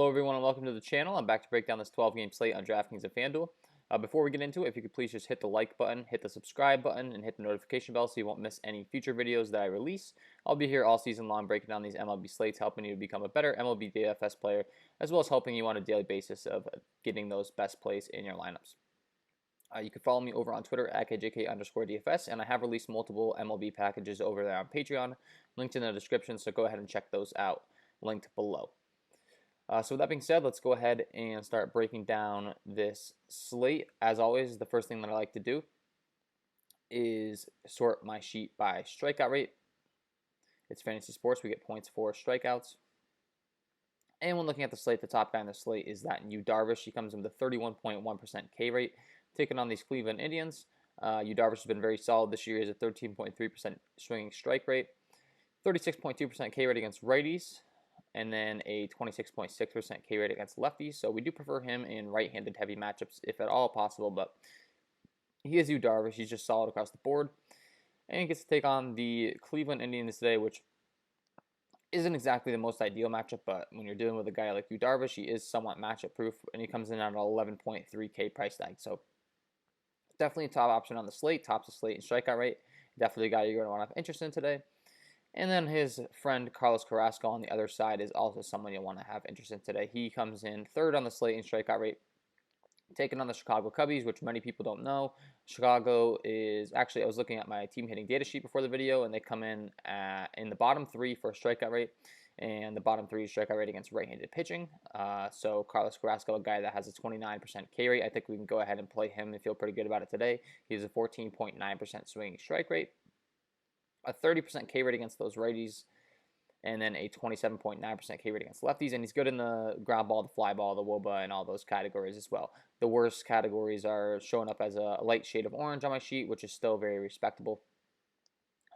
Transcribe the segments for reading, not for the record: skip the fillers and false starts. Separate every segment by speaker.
Speaker 1: Hello everyone and welcome to the channel. I'm back to break down this 12-game slate on DraftKings and FanDuel. Before we get into it, if you could please just hit the like button, hit the subscribe button, and hit the notification bell so you won't miss any future videos that I release. I'll be here all season long breaking down these MLB slates, helping you to become a better MLB DFS player, as well as helping you on a daily basis of getting those best plays in your lineups. You can follow me over on Twitter at KJK_DFS, and I have released multiple MLB packages over there on Patreon, linked in the description, so go ahead and check those out, linked below. So with that being said, let's go ahead and start breaking down this slate. As always, the first thing that I like to do is sort my sheet by strikeout rate. It's fantasy sports. We get points for strikeouts. And when looking at the slate, the top guy on the slate is that Yu Darvish. He comes in with a 31.1% K rate, taking on these Cleveland Indians. Yu Darvish has been very solid this year. He has a 13.3% swinging strike rate, 36.2% K rate against righties, and then a 26.6% K rate against lefties. So we do prefer him in right-handed heavy matchups if at all possible, but he is Yu Darvish. He's just solid across the board. And he gets to take on the Cleveland Indians today, which isn't exactly the most ideal matchup, but when you're dealing with a guy like Yu Darvish, he is somewhat matchup proof, and he comes in at an 11.3K price tag. So definitely a top option on the slate, tops the slate in strikeout rate. Definitely a guy you're going to want to have interest in today. And then his friend Carlos Carrasco on the other side is also someone you'll want to have interest in today. He comes in third on the slate in strikeout rate, taking on the Chicago Cubbies, which many people don't know. Chicago is actually, I was looking at my team hitting data sheet before the video, and they come in the bottom three for strikeout rate, and the bottom three strikeout rate against right-handed pitching. So Carlos Carrasco, a guy that has a 29% K rate, I think we can go ahead and play him and feel pretty good about it today. He has a 14.9% swinging strike rate, a 30% K rate against those righties, and then a 27.9% K rate against lefties. And he's good in the ground ball, the fly ball, the WOBA, and all those categories as well. The worst categories are showing up as a light shade of orange on my sheet, which is still very respectable.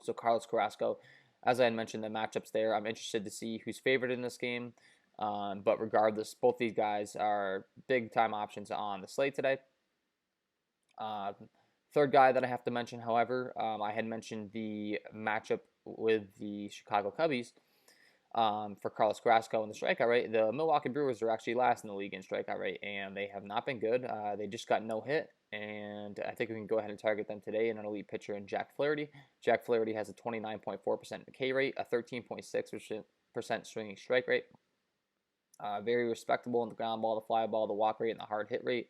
Speaker 1: So Carlos Carrasco, as I had mentioned, the matchups there, I'm interested to see who's favored in this game. But regardless, both these guys are big-time options on the slate today. Third guy that I have to mention, however, I had mentioned the matchup with the Chicago Cubbies for Carlos Grasco in the strikeout rate. The Milwaukee Brewers are actually last in the league in strikeout rate, and they have not been good. They just got no hit, and I think we can go ahead and target them today in an elite pitcher in Jack Flaherty. Jack Flaherty has a 29.4% K rate, a 13.6% swinging strike rate. Very respectable in the ground ball, the fly ball, the walk rate, and the hard hit rate.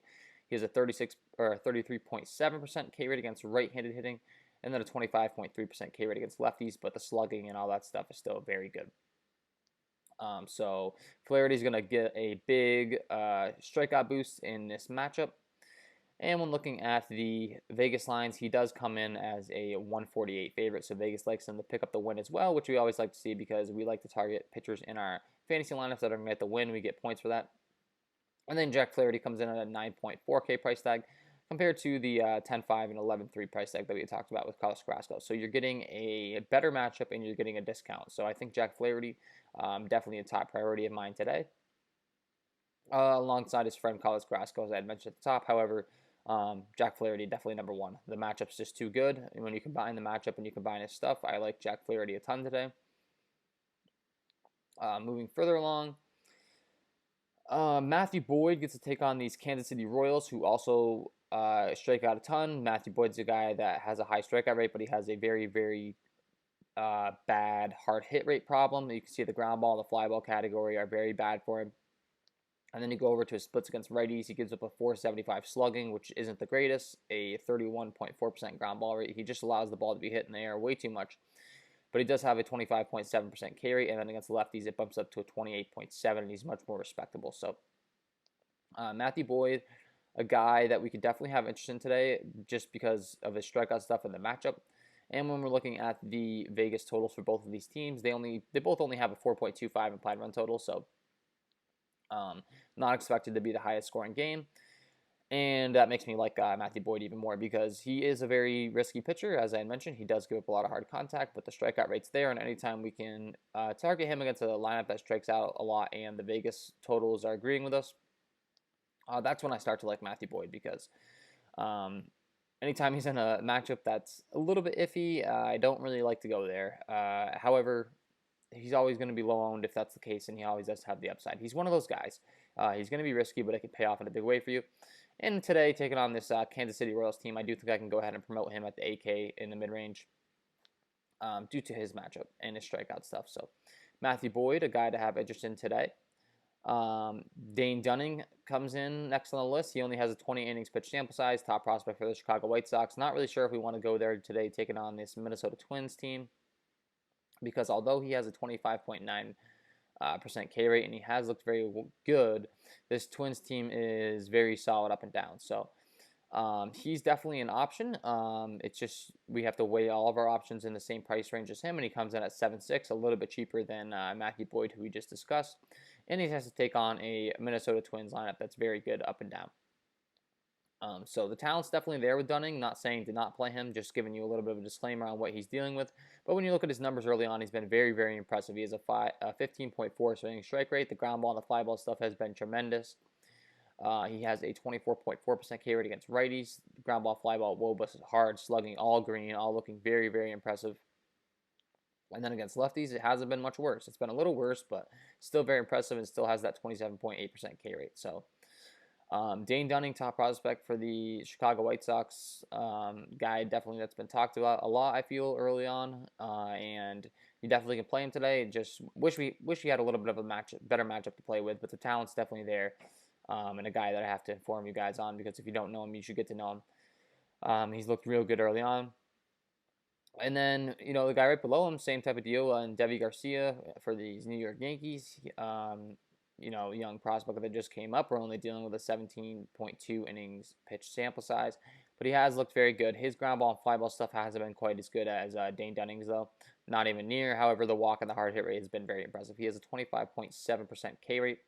Speaker 1: He has a 33.7% K rate against right-handed hitting, and then a 25.3% K rate against lefties, but the slugging and all that stuff is still very good. So Flaherty's going to get a big strikeout boost in this matchup. And when looking at the Vegas lines, he does come in as a 148 favorite, so Vegas likes him to pick up the win as well, which we always like to see because we like to target pitchers in our fantasy lineups that are going to get the win. We get points for that. And then Jack Flaherty comes in at a 9.4K price tag compared to the 10.5 and 11.3 price tag that we talked about with Carlos Carrasco. So you're getting a better matchup and you're getting a discount. So I think Jack Flaherty, definitely a top priority of mine today, alongside his friend Carlos Carrasco, as I had mentioned at the top. However, Jack Flaherty definitely number one. The matchup's just too good. And when you combine the matchup and you combine his stuff, I like Jack Flaherty a ton today. Moving further along, Matthew Boyd gets to take on these Kansas City Royals, who also strike out a ton. Matthew Boyd's a guy that has a high strikeout rate, but he has a very, very bad hard hit rate problem. You can see the ground ball and the fly ball category are very bad for him. And then you go over to his splits against righties. He gives up a 475 slugging, which isn't the greatest, a 31.4% ground ball rate. He just allows the ball to be hit in the air way too much. But he does have a 25.7% K rate, and then against the lefties, it bumps up to a 28.7, and he's much more respectable. So Matthew Boyd, a guy that we could definitely have interest in today just because of his strikeout stuff in the matchup. And when we're looking at the Vegas totals for both of these teams, they both only have a 4.25 implied run total, so not expected to be the highest scoring game. And that makes me like Matthew Boyd even more because he is a very risky pitcher. As I mentioned, he does give up a lot of hard contact, but the strikeout rate's there. And anytime we can target him against a lineup that strikes out a lot and the Vegas totals are agreeing with us, that's when I start to like Matthew Boyd because anytime he's in a matchup that's a little bit iffy, I don't really like to go there. However, he's always going to be low owned if that's the case, and he always does have the upside. He's one of those guys. He's going to be risky, but it could pay off in a big way for you. And today, taking on this Kansas City Royals team, I do think I can go ahead and promote him at the AK in the mid-range due to his matchup and his strikeout stuff. So Matthew Boyd, a guy to have interest in today. Dane Dunning comes in next on the list. He only has a 20 innings pitch sample size, top prospect for the Chicago White Sox. Not really sure if we want to go there today, taking on this Minnesota Twins team, because although he has a 25.9% K rate and he has looked very good, this Twins team is very solid up and down. So he's definitely an option. It's just we have to weigh all of our options in the same price range as him, and he comes in at 7.6, a little bit cheaper than Matthew Boyd, who we just discussed. And he has to take on a Minnesota Twins lineup that's very good up and down. So the talent's definitely there with Dunning. Not saying to not play him, just giving you a little bit of a disclaimer on what he's dealing with. But when you look at his numbers early on, he's been very, very impressive. He has a 15.4 swinging strike rate. The ground ball and the fly ball stuff has been tremendous. He has a 24.4% K rate against righties. The ground ball, fly ball, wobus is hard, slugging, all green, all looking very, very impressive. And then against lefties, it hasn't been much worse. It's been a little worse, but still very impressive and still has that 27.8% K rate. So Dane Dunning, top prospect for the Chicago White Sox, guy definitely that's been talked about a lot, I feel, early on. And you definitely can play him today. Just wish we had a little bit of a better matchup to play with, but the talent's definitely there. And a guy that I have to inform you guys on, because if you don't know him, you should get to know him. He's looked real good early on. And then, the guy right below him, same type of deal, and Deivi Garcia for these New York Yankees. Young prospect that just came up. We're only dealing with a 17.2 innings pitch sample size, but he has looked very good. His ground ball and fly ball stuff hasn't been quite as good as Dane Dunning's, though. Not even near. However, the walk and the hard hit rate has been very impressive. He has a 25.7% K rate,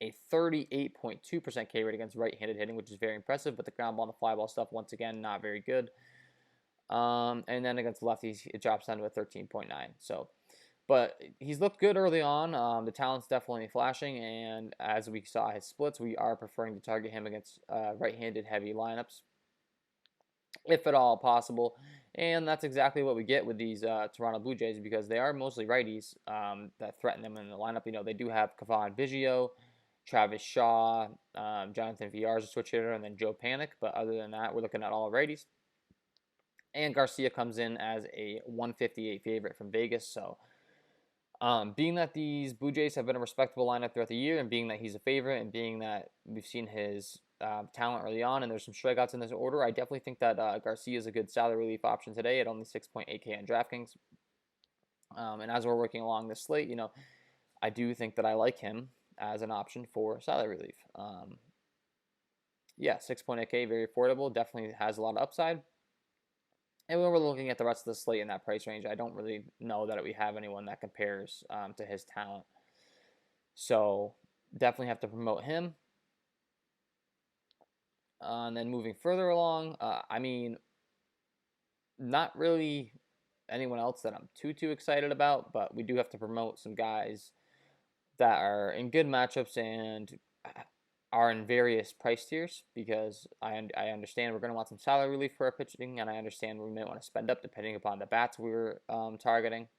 Speaker 1: a 38.2% K rate against right-handed hitting, which is very impressive, but the ground ball and the fly ball stuff, once again, not very good. And then against lefties, it drops down to a 13.9. But he's looked good early on. The talent's definitely flashing, and as we saw his splits, we are preferring to target him against right-handed heavy lineups, if at all possible. And that's exactly what we get with these Toronto Blue Jays, because they are mostly righties that threaten them in the lineup. They do have Kevon Biggio, Travis Shaw, Jonathan Villar's a switch hitter, and then Joe Panic. But other than that, we're looking at all righties. And Garcia comes in as a 158 favorite from Vegas. So being that these Blue Jays have been a respectable lineup throughout the year, and being that he's a favorite, and being that we've seen his talent early on, and there's some strikeouts in this order, I definitely think that Garcia is a good salary relief option today at only 6.8K on DraftKings. And as we're working along this slate, I do think that I like him as an option for salary relief. 6.8K, very affordable, definitely has a lot of upside. And when we're looking at the rest of the slate in that price range, I don't really know that we have anyone that compares to his talent. So definitely have to promote him. And then moving further along, not really anyone else that I'm too excited about, but we do have to promote some guys that are in good matchups and are in various price tiers, because I understand we're going to want some salary relief for our pitching, and I understand we may want to spend up depending upon the bats we're targeting.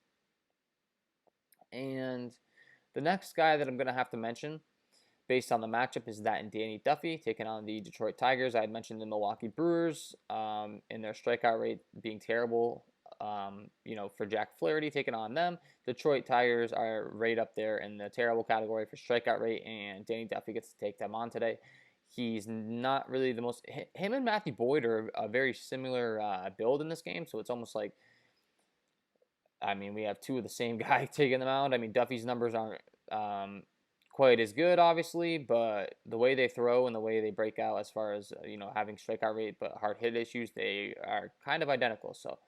Speaker 1: And the next guy that I'm going to have to mention based on the matchup is that in Danny Duffy taking on the Detroit Tigers. I had mentioned the Milwaukee Brewers in their strikeout rate being terrible. For Jack Flaherty taking on them. Detroit Tigers are right up there in the terrible category for strikeout rate, and Danny Duffy gets to take them on today. He's not really the most... Him and Matthew Boyd are a very similar build in this game, so it's almost like... we have two of the same guy taking them out. Duffy's numbers aren't quite as good, obviously, but the way they throw and the way they break out as far as, having strikeout rate but hard hit issues, they are kind of identical, so...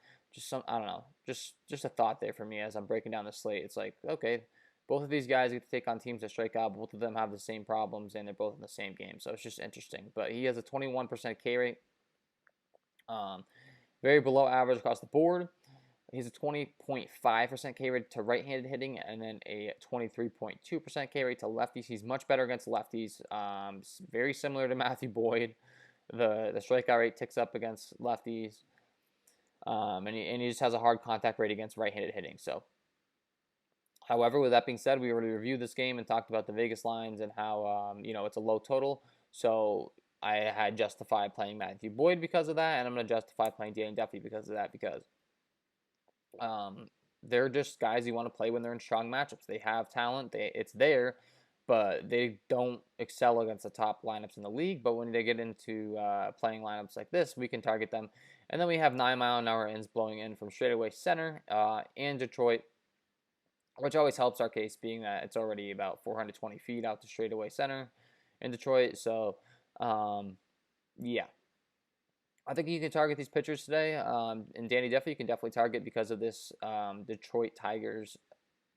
Speaker 1: I don't know, just a thought there for me as I'm breaking down the slate. It's like, okay, both of these guys get to take on teams that strike out. Both of them have the same problems, and they're both in the same game. So it's just interesting. But he has a 21% K rate, very below average across the board. He has a 20.5% K rate to right-handed hitting, and then a 23.2% K rate to lefties. He's much better against lefties, very similar to Matthew Boyd. The strikeout rate ticks up against lefties. And he just has a hard contact rate against right-handed hitting. So However, with that being said, we already reviewed this game and talked about the Vegas lines and how it's a low total. So I had justified playing Matthew Boyd because of that, and I'm going to justify playing Dane Duffy because of that, because they're just guys you want to play when they're in strong matchups. They have talent, it's there, but they don't excel against the top lineups in the league. But when they get into playing lineups like this, we can target them. And then we have 9-mile-an-hour ends blowing in from straightaway center and Detroit, which always helps our case, being that it's already about 420 feet out to straightaway center in Detroit. So, yeah. I think you can target these pitchers today. And Danny Duffy, you can definitely target because of this Detroit Tigers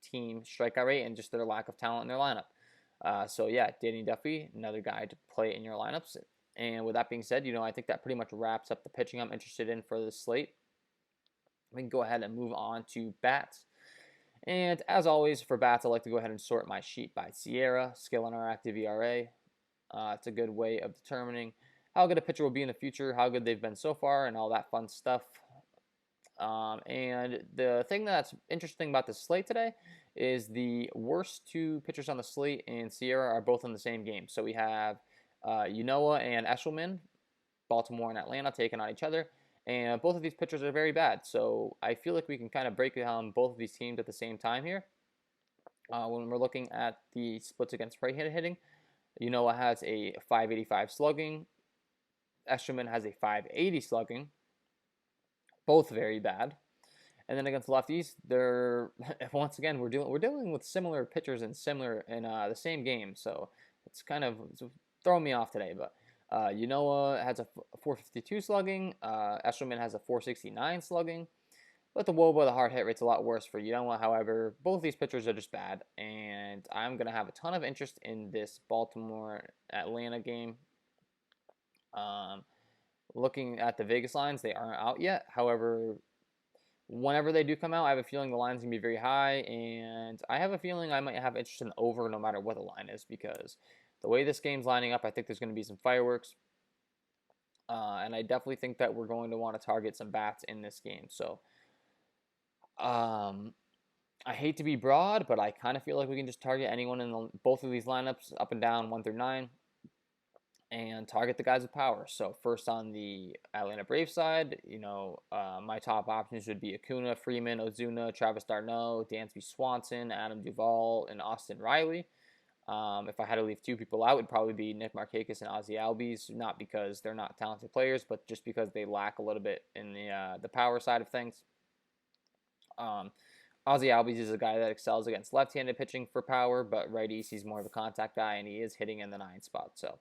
Speaker 1: team strikeout rate and just their lack of talent in their lineup. So, yeah, Danny Duffy, another guy to play in your lineups. And with that being said, I think that pretty much wraps up the pitching I'm interested in for this slate. We can go ahead and move on to bats. And as always, for bats, I like to go ahead and sort my sheet by Sierra, skill and our active ERA. It's a good way of determining how good a pitcher will be in the future, how good they've been so far, and all that fun stuff. And the thing that's interesting about this slate today is the worst two pitchers on the slate and Sierra are both in the same game. So we have Ynoa and Eshelman, Baltimore and Atlanta, taking on each other. And both of these pitchers are very bad. So I feel like we can kind of break down both of these teams at the same time here. When we're looking at the splits against right-handed hitting, Ynoa has a 585 slugging. Eshelman has a 580 slugging. Both very bad. And then against lefties, they're once again we're dealing with similar pitchers and the same game. So it's throwing me off today, but. Ynoa has a 452 slugging. Eshelman has a 469 slugging. But the WOBA, the hard hit rate's a lot worse for Ynoa. However, both these pitchers are just bad. And I'm going to have a ton of interest in this Baltimore-Atlanta game. Looking at the Vegas lines, they aren't out yet. However, whenever they do come out, I have a feeling the line's going to be very high. And I have a feeling I might have interest in the over no matter what the line is, because the way this game's lining up, I think there's going to be some fireworks. And I definitely think that we're going to want to target some bats in this game. So, I hate to be broad, but I kind of feel like we can just target anyone in both of these lineups, up and down, 1 through 9, and target the guys with power. So first on the Atlanta Braves side, my top options would be Acuna, Freeman, Ozuna, Travis d'Arnaud, Dansby Swanson, Adam Duvall, and Austin Riley. If I had to leave two people out, it would probably be Nick Markakis and Ozzy Albies, not because they're not talented players, but just because they lack a little bit in the power side of things. Ozzy Albies is a guy that excels against left-handed pitching for power, but righties, he's more of a contact guy, and he is hitting in the 9 spot. So,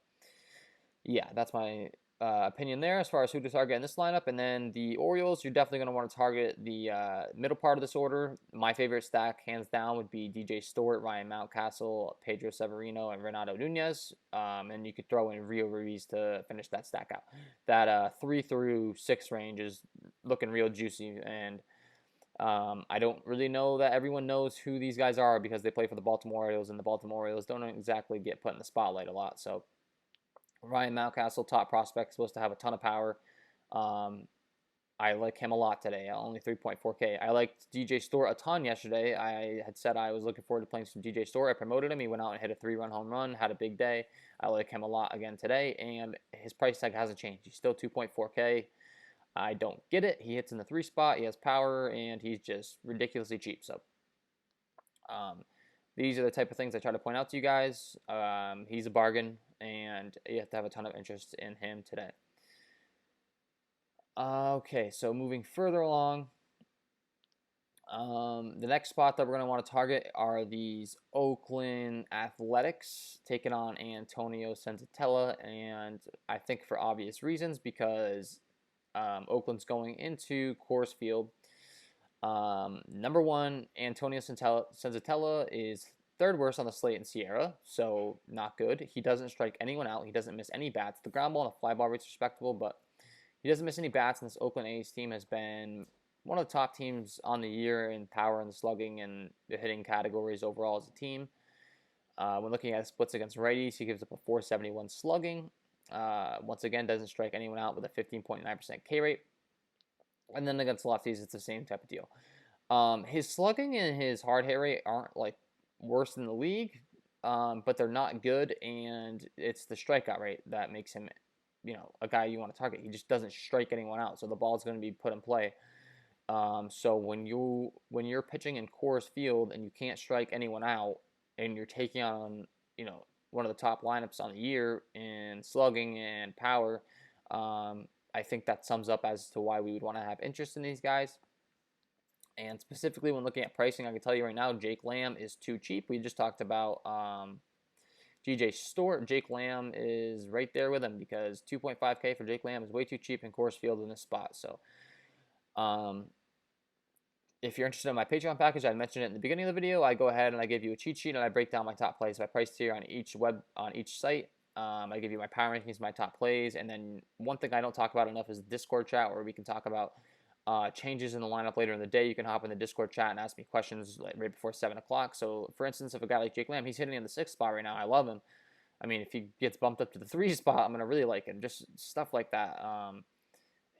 Speaker 1: yeah, that's my opinion there as far as who to target in this lineup. And then the Orioles, you're definitely going to want to target the middle part of this order. My favorite stack, hands down, would be DJ Stewart, Ryan Mountcastle, Pedro Severino, and Renato Nunez. And you could throw in Rio Ruiz to finish that stack out. That 3 through 6 range is looking real juicy. And I don't really know that everyone knows who these guys are because they play for the Baltimore Orioles, and the Baltimore Orioles don't exactly get put in the spotlight a lot. So Ryan Mountcastle, top prospect, supposed to have a ton of power. I like him a lot today, only 3.4K. I liked DJ Stewart a ton yesterday. I had said I was looking forward to playing some DJ Stewart. I promoted him. He went out and hit a 3-run home run, had a big day. I like him a lot again today, and his price tag hasn't changed. He's still 2.4K. I don't get it. He hits in the 3 spot. He has power, and he's just ridiculously cheap. So, these are the type of things I try to point out to you guys. He's a bargain, and you have to have a ton of interest in him today. Okay, so moving further along, the next spot that we're going to want to target are these Oakland Athletics taking on Antonio Senzatella, and I think for obvious reasons, because Oakland's going into Coors Field. Number one, Antonio Senzatella is third worst on the slate in Sierra, so not good. He doesn't strike anyone out. He doesn't miss any bats. The ground ball and the fly ball rate's respectable, but he doesn't miss any bats, and this Oakland A's team has been one of the top teams on the year in power and slugging and the hitting categories overall as a team. When looking at splits against righties, he gives up a 471 slugging. Once again, doesn't strike anyone out with a 15.9% K rate. And then against lefties, it's the same type of deal. His slugging and his hard hit rate aren't like worse than the league, but they're not good, and it's the strikeout rate that makes him, a guy you want to target. He just doesn't strike anyone out, so the ball's going to be put in play. So when you're pitching in Coors Field and you can't strike anyone out, and you're taking on one of the top lineups on the year in slugging and power, I think that sums up as to why we would want to have interest in these guys. And specifically when looking at pricing, I can tell you right now, Jake Lamb is too cheap. We just talked about GJ Stewart. Jake Lamb is right there with him because 2.5K for Jake Lamb is way too cheap in Coors Field in this spot. So if you're interested in my Patreon package, I mentioned it in the beginning of the video. I go ahead and I give you a cheat sheet and I break down my top plays by price tier on each site. I give you my power rankings, my top plays, and then one thing I don't talk about enough is the Discord chat, where we can talk about changes in the lineup later in the day. You can hop in the Discord chat and ask me questions right before 7 o'clock. So, for instance, if a guy like Jake Lamb, he's hitting in the 6th spot right now, I love him. I mean, if he gets bumped up to the 3 spot, I'm going to really like him. Just stuff like that.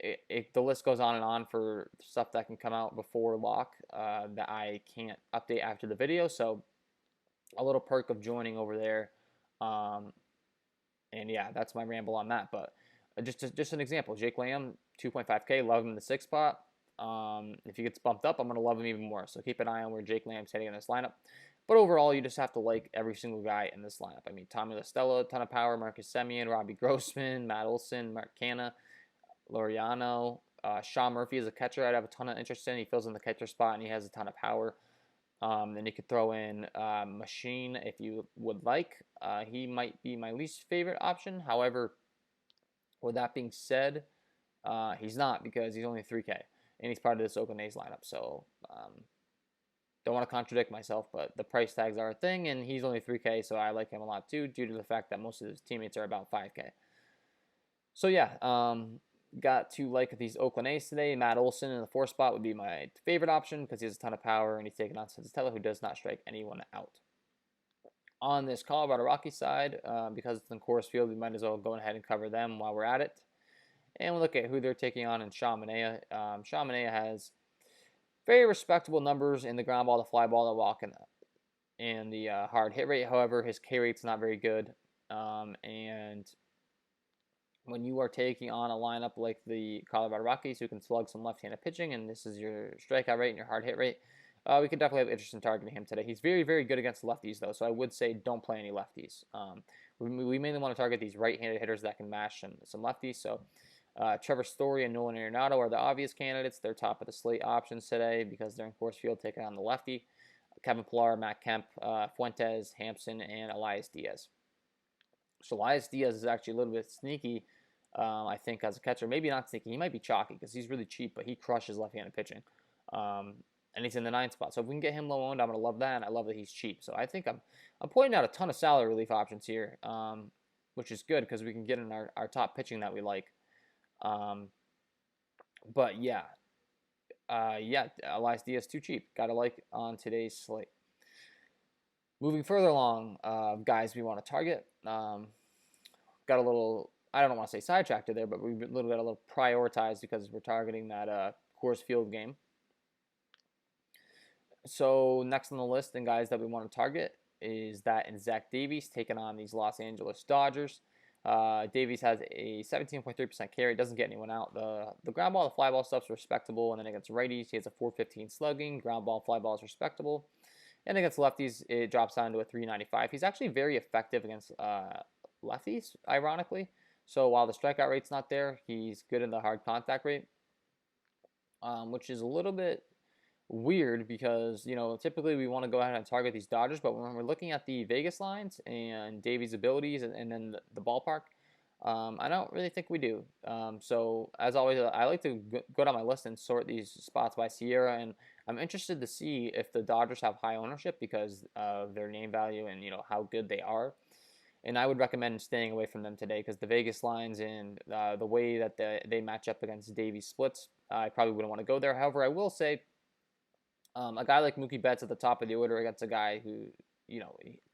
Speaker 1: The list goes on and on for stuff that can come out before lock that I can't update after the video. So, a little perk of joining over there. And yeah, that's my ramble on that. But just an example, Jake Lamb, 2.5K, love him in the 6th spot. If he gets bumped up, I'm going to love him even more. So keep an eye on where Jake Lamb's hitting in this lineup. But overall, you just have to like every single guy in this lineup. I mean, Tommy LaStella, ton of power, Marcus Semien, Robbie Grossman, Matt Olson, Mark Canha, Laureano, Sean Murphy is a catcher I'd have a ton of interest in. He fills in the catcher spot, and he has a ton of power. Then you could throw in Machine if you would like. He might be my least favorite option. However, with that being said, he's not, because he's only 3K, and he's part of this Oakland A's lineup. So don't want to contradict myself, but the price tags are a thing, and he's only 3K, so I like him a lot too, due to the fact that most of his teammates are about 5K. So yeah, got to like these Oakland A's today. Matt Olson in the 4th spot would be my favorite option because he has a ton of power, and he's taking on Senzatella, who does not strike anyone out. On this Colorado Rockies side, because it's in Coors Field, we might as well go ahead and cover them while we're at it. And we'll look at who they're taking on in Sean Manaea. Sean Manaea has very respectable numbers in the ground ball, the fly ball, the walk, and the hard hit rate. However, his K rate's not very good. And when you are taking on a lineup like the Colorado Rockies, who can slug some left-handed pitching, and this is your strikeout rate and your hard hit rate, we could definitely have interest in targeting him today. He's very, very good against lefties, though, so I would say don't play any lefties. We mainly want to target these right-handed hitters that can mash some lefties. So Trevor Story and Nolan Arenado are the obvious candidates. They're top of the slate options today because they're in Coors Field taking on the lefty. Kevin Pillar, Matt Kemp, Fuentes, Hampson, and Elias Diaz. So Elias Diaz is actually a little bit sneaky, I think, as a catcher. Maybe not sneaky. He might be chalky because he's really cheap, but he crushes left-handed pitching. And he's in the 9th spot. So if we can get him low-owned, I'm going to love that, and I love that he's cheap. So I think I'm pointing out a ton of salary relief options here, which is good because we can get in our top pitching that we like. But yeah, Elias Diaz too cheap. Got to like on today's slate. Moving further along, guys we want to target. Got a little, I don't want to say sidetracked there, but we got a little prioritized because we're targeting that Coors Field game. So next on the list, and guys that we want to target, is that and Zach Davies taking on these Los Angeles Dodgers. Davies has a 17.3% carry, doesn't get anyone out. The ground ball, the fly ball stuff's respectable, and then against righties, he has a 415 slugging. Ground ball, fly ball is respectable. And against lefties, it drops down to a 395. He's actually very effective against lefties, ironically. So while the strikeout rate's not there, he's good in the hard contact rate, which is a little bit weird because, typically we want to go ahead and target these Dodgers, but when we're looking at the Vegas lines and Davies' abilities and then the ballpark, I don't really think we do. So as always, I like to go down my list and sort these spots by Sierra, and I'm interested to see if the Dodgers have high ownership because of their name value and how good they are. And I would recommend staying away from them today because the Vegas lines and the way that they match up against Davies splits, I probably wouldn't want to go there. However, I will say a guy like Mookie Betts at the top of the order against a guy who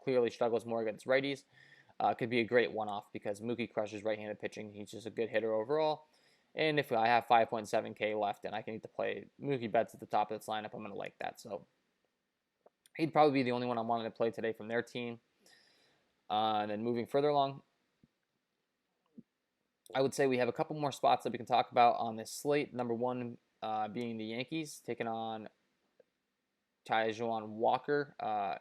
Speaker 1: clearly struggles more against righties could be a great one-off because Mookie crushes right-handed pitching. He's just a good hitter overall. And if I have 5.7K left and I can need to play Mookie Betts at the top of this lineup, I'm going to like that. So he'd probably be the only one I'm wanting to play today from their team. And then moving further along, I would say we have a couple more spots that we can talk about on this slate. Number one being the Yankees taking on Taijuan Walker.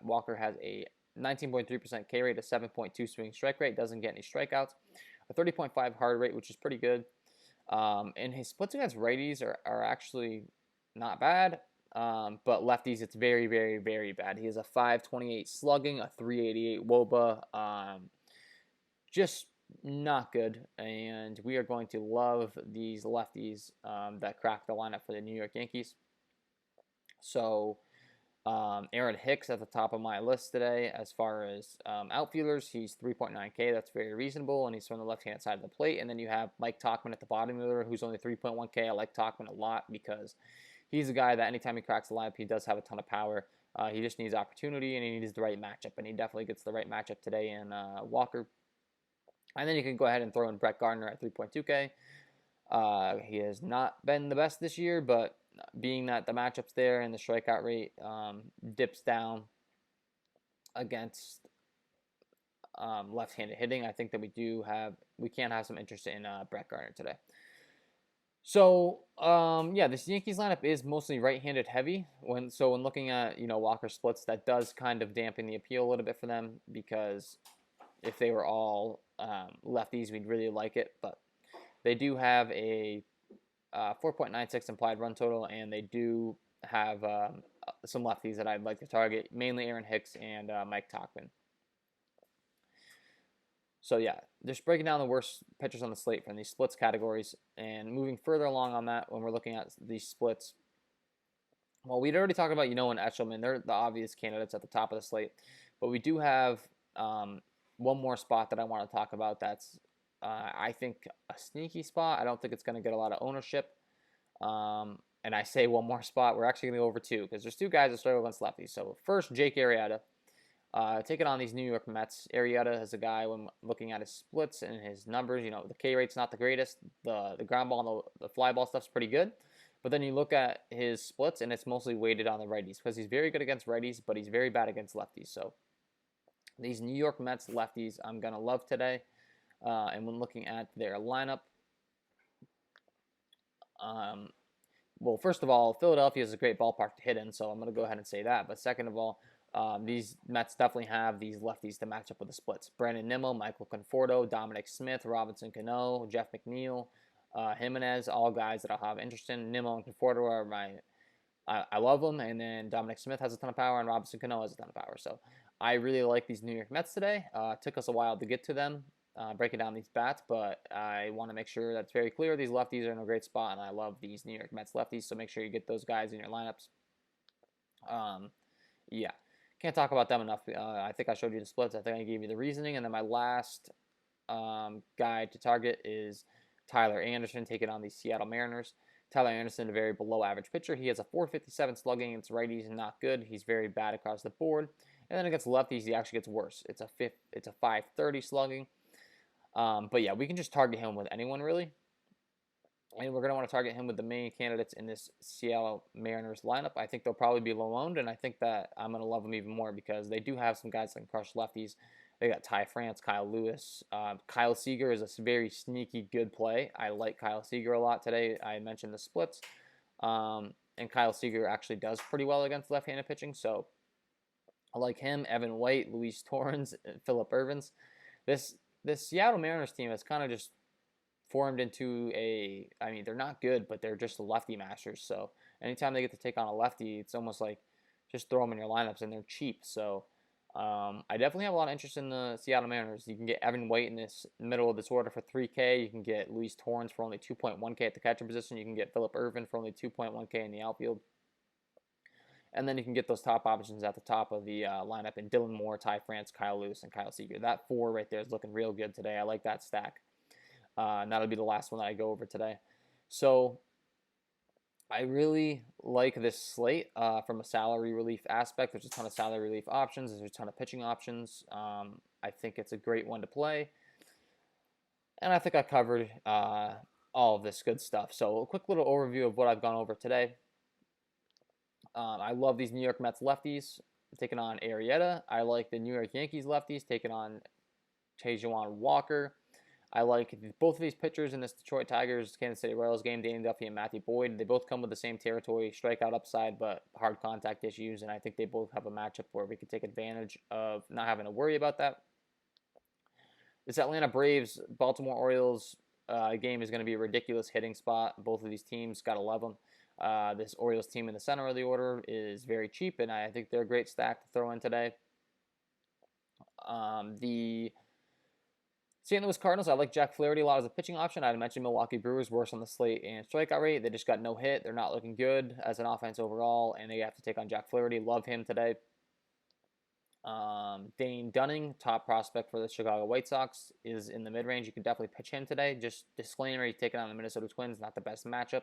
Speaker 1: Walker has a 19.3% K rate, a 7.2 swing strike rate, doesn't get any strikeouts, a 30.5 hard rate, which is pretty good. And his splits against righties are actually not bad, but lefties, it's very, very, very bad. He has a 528 slugging, a 388 WOBA, just not good. And we are going to love these lefties that crack the lineup for the New York Yankees. So Aaron Hicks at the top of my list today. As far as outfielders, he's 3.9K. That's very reasonable, and he's from the left-hand side of the plate. And then you have Mike Tauchman at the bottom of the order, who's only 3.1K. I like Tauchman a lot because he's a guy that anytime he cracks the lineup, he does have a ton of power. He just needs opportunity, and he needs the right matchup, and he definitely gets the right matchup today in Walker. And then you can go ahead and throw in Brett Gardner at 3.2K. He has not been the best this year, but being that the matchups there and the strikeout rate dips down against left-handed hitting, I think that we can have some interest in Brett Gardner today. So yeah, this Yankees lineup is mostly right-handed heavy. When looking at Walker splits, that does kind of dampen the appeal a little bit for them, because if they were all lefties, we'd really like it, but they do have a 4.96 implied run total, and they do have some lefties that I'd like to target, mainly Aaron Hicks and Mike Tauchman. So yeah, just breaking down the worst pitchers on the slate from these splits categories, and moving further along on that when we're looking at these splits. Well, we'd already talked about and Eshelman. They're the obvious candidates at the top of the slate, but we do have one more spot that I want to talk about that's I think a sneaky spot. I don't think it's going to get a lot of ownership. And I say one more spot. We're actually going to go over two, because there's two guys that struggle against lefties. So first, Jake Arrieta. Taking on these New York Mets. Arrieta is a guy, when looking at his splits and his numbers, the K rate's not the greatest. The ground ball and the fly ball stuff's pretty good. But then you look at his splits, and it's mostly weighted on the righties, because he's very good against righties, but he's very bad against lefties. So these New York Mets lefties I'm going to love today. And when looking at their lineup, well, first of all, Philadelphia is a great ballpark to hit in, so I'm going to go ahead and say that. But second of all, these Mets definitely have these lefties to match up with the splits. Brandon Nimmo, Michael Conforto, Dominic Smith, Robinson Cano, Jeff McNeil, Jimenez, all guys that I'll have interest in. Nimmo and Conforto are I love them, and then Dominic Smith has a ton of power, and Robinson Cano has a ton of power. So I really like these New York Mets today. It took us a while to get to them, breaking down these bats, but I want to make sure that's very clear. These lefties are in a great spot, and I love these New York Mets lefties, so make sure you get those guys in your lineups. Yeah, can't talk about them enough. I think I showed you the splits. I think I gave you the reasoning, and then my last guy to target is Tyler Anderson, taking on the Seattle Mariners. Tyler Anderson, a very below-average pitcher. He has a 457 slugging against righties, and not good. He's very bad across the board. And then against lefties, he actually gets worse. It's a 530 slugging. But yeah, we can just target him with anyone, really. And we're going to want to target him with the main candidates in this Seattle Mariners lineup. I think they'll probably be low-owned, and I think that I'm going to love them even more, because they do have some guys that can crush lefties. They got Ty France, Kyle Lewis. Kyle Seager is a very sneaky good play. I like Kyle Seager a lot today. I mentioned the splits. And Kyle Seager actually does pretty well against left-handed pitching, so I like him. Evan White, Luis Torrens, Phillip Ervins. This Seattle Mariners team has kind of just formed into they're not good, but they're just lefty masters. So anytime they get to take on a lefty, it's almost like just throw them in your lineups, and they're cheap. So I definitely have a lot of interest in the Seattle Mariners. You can get Evan White in this middle of this order for 3K. You can get Luis Torrens for only 2.1K at the catcher position. You can get Phillip Ervin for only 2.1K in the outfield. And then you can get those top options at the top of the lineup in Dylan Moore, Ty France, Kyle Lewis, and Kyle Seager. That four right there is looking real good today. I like that stack. That'll be the last one that I go over today. So I really like this slate from a salary relief aspect. There's a ton of salary relief options. There's a ton of pitching options. I think it's a great one to play. And I think I covered all of this good stuff. So a quick little overview of what I've gone over today. I love these New York Mets lefties taking on Arrieta. I like the New York Yankees lefties taking on Taijuan Walker. I like both of these pitchers in this Detroit Tigers Kansas City Royals game, Dane Dunning and Matthew Boyd. They both come with the same territory, strikeout upside, but hard contact issues, and I think they both have a matchup where we could take advantage of not having to worry about that. This Atlanta Braves Baltimore Orioles game is going to be a ridiculous hitting spot. Both of these teams got to love them. This Orioles team in the center of the order is very cheap, and I think they're a great stack to throw in today. The St. Louis Cardinals, I like Jack Flaherty a lot as a pitching option. I had mentioned Milwaukee Brewers worse on the slate and strikeout rate. They just got no hit. They're not looking good as an offense overall, and they have to take on Jack Flaherty. Love him today. Dane Dunning, top prospect for the Chicago White Sox, is in the mid-range. You can definitely pitch him today. Just disclaimer, he's taking on the Minnesota Twins, not the best matchup.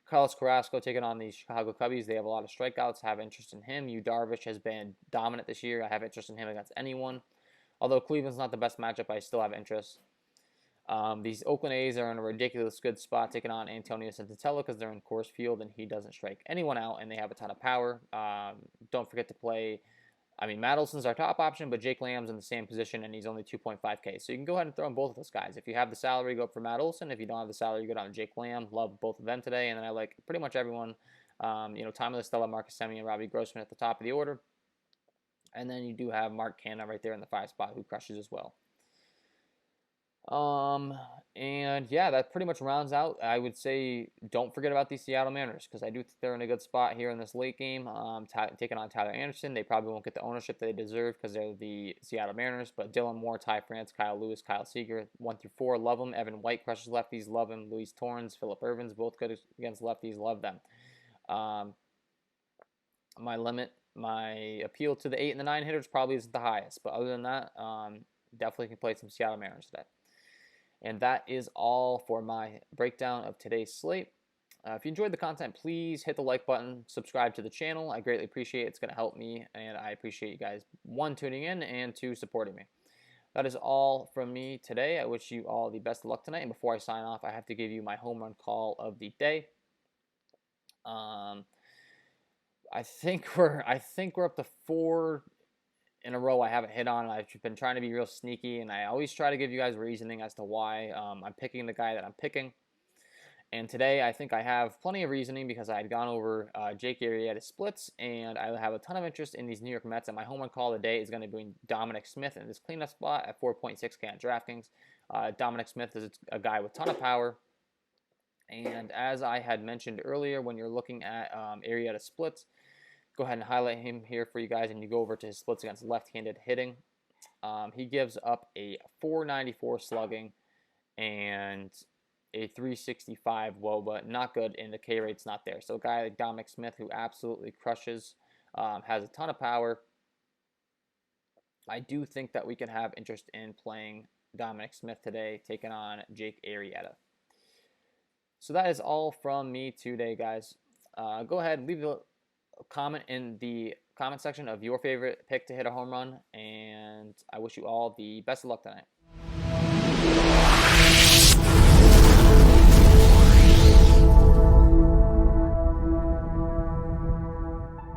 Speaker 1: Carrasco taking on the Chicago Cubbies. They have a lot of strikeouts. Have interest in him. Yu Darvish has been dominant this year. I have interest in him against anyone. Although Cleveland's not the best matchup, I still have interest. These Oakland A's are in a ridiculous good spot taking on Antonio Santatello because they're in Coors Field and he doesn't strike anyone out and they have a ton of power. Don't forget to play. Matt Olson's our top option, but Jake Lamb's in the same position and he's only 2.5K. So you can go ahead and throw in both of those guys. If you have the salary, go up for Matt Olson. If you don't have the salary, you go down to Jake Lamb. Love both of them today. And then I like pretty much everyone. Tommy Stella, Marcus Semien, and Robbie Grossman at the top of the order. And then you do have Mark Canha right there in the 5 spot who crushes as well. And yeah, that pretty much rounds out. I would say don't forget about these Seattle Mariners because I do think they're in a good spot here in this late game. Taking on Tyler Anderson. They probably won't get the ownership they deserve because they're the Seattle Mariners. But Dylan Moore, Ty France, Kyle Lewis, Kyle Seager, 1 through 4, love them. Evan White crushes lefties, love him. Luis Torrens, Phillip Ervins, both good against lefties, love them. My appeal to the 8 and the 9 hitters probably isn't the highest, but other than that, definitely can play some Seattle Mariners today. And that is all for my breakdown of today's slate. If you enjoyed the content, please hit the like button, subscribe to the channel. I greatly appreciate it. It's going to help me, and I appreciate you guys, 1, tuning in, and 2, supporting me. That is all from me today. I wish you all the best of luck tonight. And before I sign off, I have to give you my home run call of the day. I think we're up to 4 in a row I haven't hit on. I've been trying to be real sneaky, and I always try to give you guys reasoning as to why I'm picking the guy that I'm picking. And today I think I have plenty of reasoning because I had gone over Jake Arrieta splits, and I have a ton of interest in these New York Mets. And my home run call of the day is going to be Dominic Smith in this cleanup spot at 4.6K on DraftKings. Dominic Smith is a guy with a ton of power. And as I had mentioned earlier, when you're looking at Arrieta splits, go ahead and highlight him here for you guys, and you go over to his splits against left-handed hitting. He gives up a 494 slugging and a 365 WOBA. Not good, and the K rate's not there. So a guy like Dominic Smith, who absolutely crushes, has a ton of power. I do think that we can have interest in playing Dominic Smith today, taking on Jake Arrieta. So that is all from me today, guys. Go ahead, leave a comment in the comment section of your favorite pick to hit a home run, and I wish you all the best of luck tonight.